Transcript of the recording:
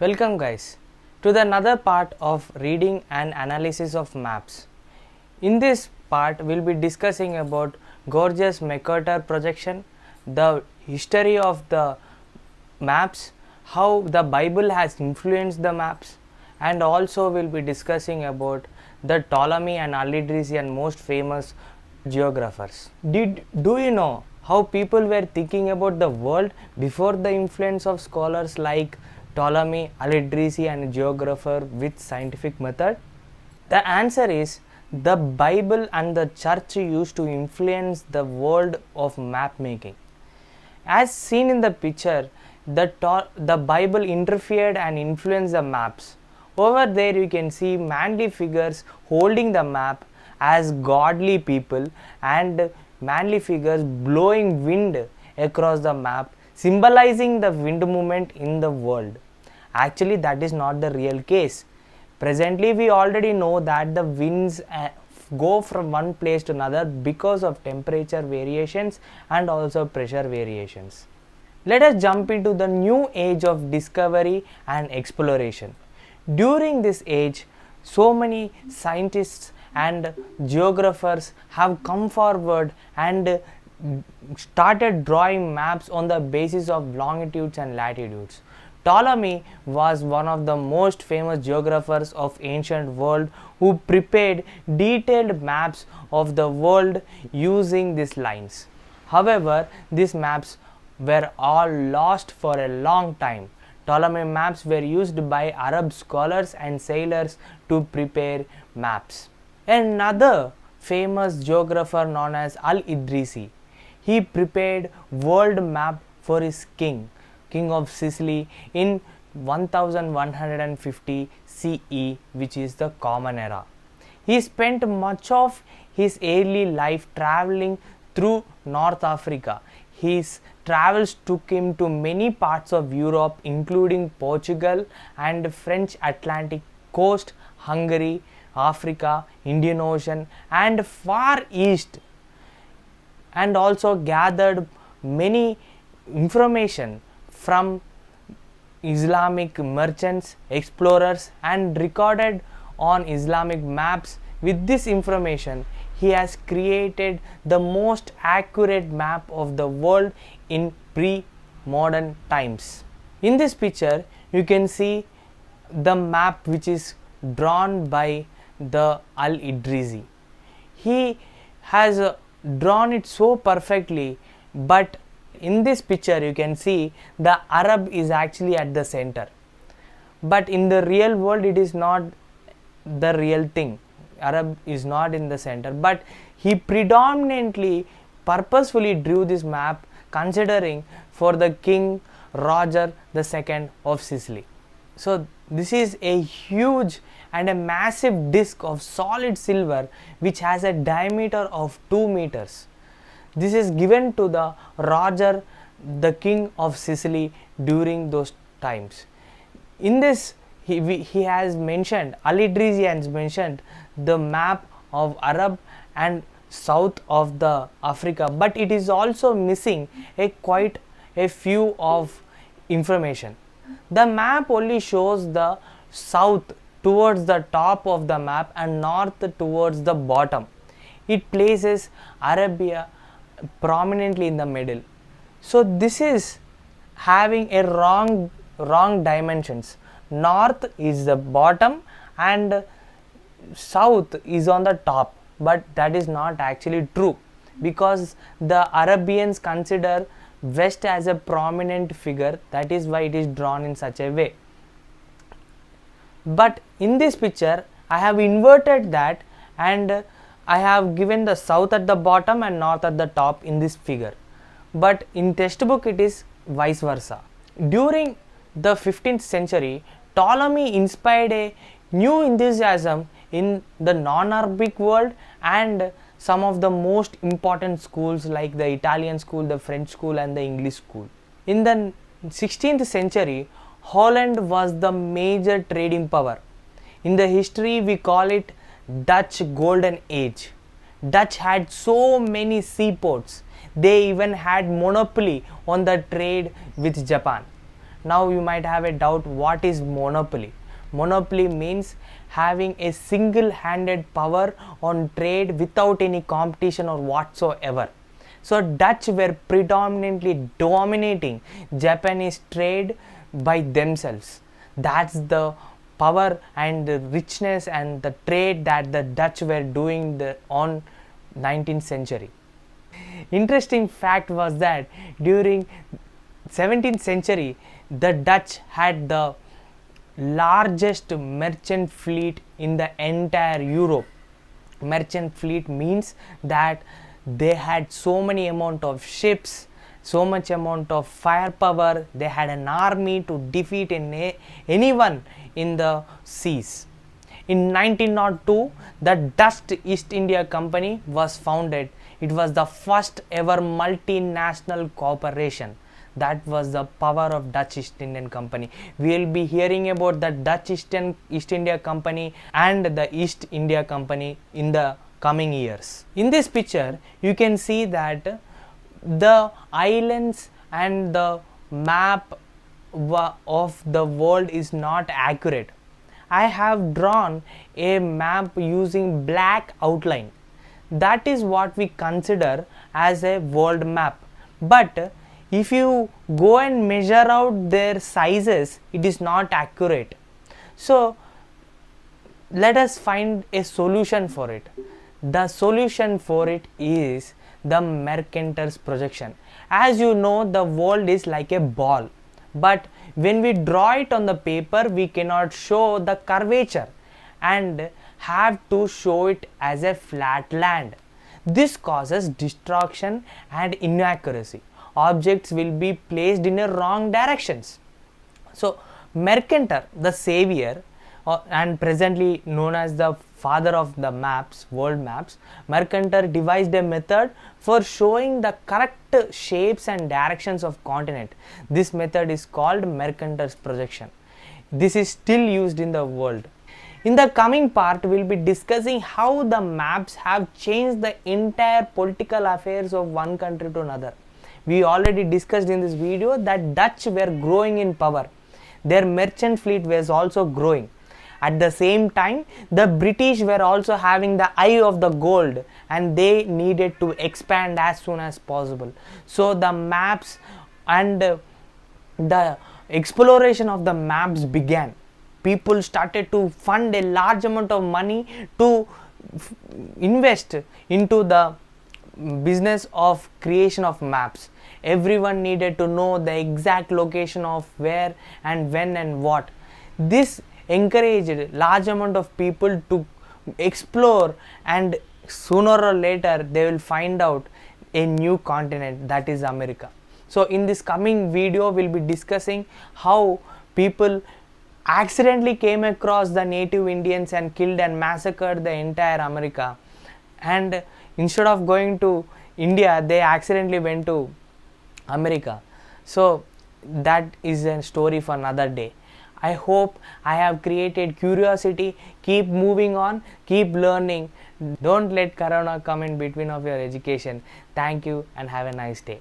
Welcome guys to the another part of reading and analysis of maps. In this part we will be discussing about gorgeous Mercator projection, the history of the maps, how the Bible has influenced the maps, and also we will be discussing about the Ptolemy and Al-Idrisian most famous geographers. Do you know how people were thinking about the world before the influence of scholars like Ptolemy, Al-Idrisi and geographer with scientific method? The answer is the Bible and the church used to influence the world of map making. As seen in the picture, the Bible interfered and influenced the maps. Over there you can see manly figures holding the map as godly people and manly figures blowing wind across the map, symbolizing the wind movement in the world. Actually, that is not the real case. Presently, we already know that the winds go from one place to another because of temperature variations and also pressure variations. Let us jump into the new age of discovery and exploration. During this age, so many scientists and geographers have come forward and started drawing maps on the basis of longitudes and latitudes. Ptolemy was one of the most famous geographers of ancient world who prepared detailed maps of the world using these lines. However, these maps were all lost for a long time. Ptolemy maps were used by Arab scholars and sailors to prepare maps. Another famous geographer known as Al-Idrisi, he prepared world map for his king of Sicily in 1150 CE, which is the Common Era. He spent much of his early life traveling through North Africa. His travels took him to many parts of Europe, including Portugal and French Atlantic coast, Hungary, Africa, Indian Ocean, and Far East, and also gathered many information from Islamic merchants, explorers, and recorded on Islamic maps. With this information, he has created the most accurate map of the world in pre-modern times. In this picture, you can see the map which is drawn by the Al-Idrisi. He has drawn it so perfectly, but in this picture you can see the Arab is actually at the center, but in the real world it is not the real thing. Arab is not in the center, but he predominantly purposefully drew this map considering for the King Roger II of Sicily. So this is a huge and a massive disc of solid silver which has a diameter of 2 meters. This is given to the Roger, the King of Sicily during those times. In this, he has mentioned, Al-Idrisi has mentioned the map of Arab and south of the Africa, but it is also missing quite a few of information. The map only shows the south towards the top of the map and north towards the bottom. It places Arabia prominently in the middle. So this is having a wrong dimensions. North is the bottom and south is on the top, but that is not actually true because the Arabians consider west as a prominent figure. That is why it is drawn in such a way. But in this picture I have inverted that and I have given the south at the bottom and north at the top in this figure, but in textbook it is vice versa. During the 15th century, Ptolemy inspired a new enthusiasm in the non-Arabic world and some of the most important schools like the Italian school, the French school and the English school. In the 16th century, Holland was the major trading power. In the history we call it Dutch Golden Age. Dutch had so many seaports. They even had monopoly on the trade with Japan. Now you might have a doubt, what is monopoly? Monopoly means having a single-handed power on trade without any competition or whatsoever. So Dutch were predominantly dominating Japanese trade by themselves. That's the power and the richness and the trade that the Dutch were doing on 19th century. Interesting fact was that during 17th century the Dutch had the largest merchant fleet in the entire Europe. Merchant fleet means that they had so many amount of ships, so much amount of firepower, they had an army to defeat anyone in the seas. In 1902, the Dutch East India Company was founded. It was the first ever multinational corporation. That was the power of Dutch East Indian Company. We will be hearing about the Dutch East India Company and the East India Company in the coming years. In this picture, you can see that the islands and the map of the world is not accurate. I have drawn a map using black outline. That is what we consider as a world map. But if you go and measure out their sizes, it is not accurate. So let us find a solution for it. The solution for it is the Mercator's projection. As you know, the world is like a ball, but when we draw it on the paper, we cannot show the curvature and have to show it as a flat land. This causes distortion and inaccuracy. Objects will be placed in a wrong directions. So Mercator, the savior and presently known as the father of the maps, world maps, Mercator devised a method for showing the correct shapes and directions of continent. This method is called Mercator's projection. This is still used in the world. In the coming part, we will be discussing how the maps have changed the entire political affairs of one country to another. We already discussed in this video that Dutch were growing in power. Their merchant fleet was also growing. At the same time, the British were also having the eye of the gold and they needed to expand as soon as possible. So the maps and the exploration of the maps began. People started to fund a large amount of money to invest into the business of creation of maps. Everyone needed to know the exact location of where and when and what. This encouraged large amount of people to explore, and sooner or later they will find out a new continent, that is America. So in this coming video we'll be discussing how people accidentally came across the native Indians and killed and massacred the entire America, and instead of going to India they accidentally went to America. So that is a story for another day. I hope I have created curiosity. Keep moving on, keep learning. Don't let Corona come in between of your education. Thank you and have a nice day.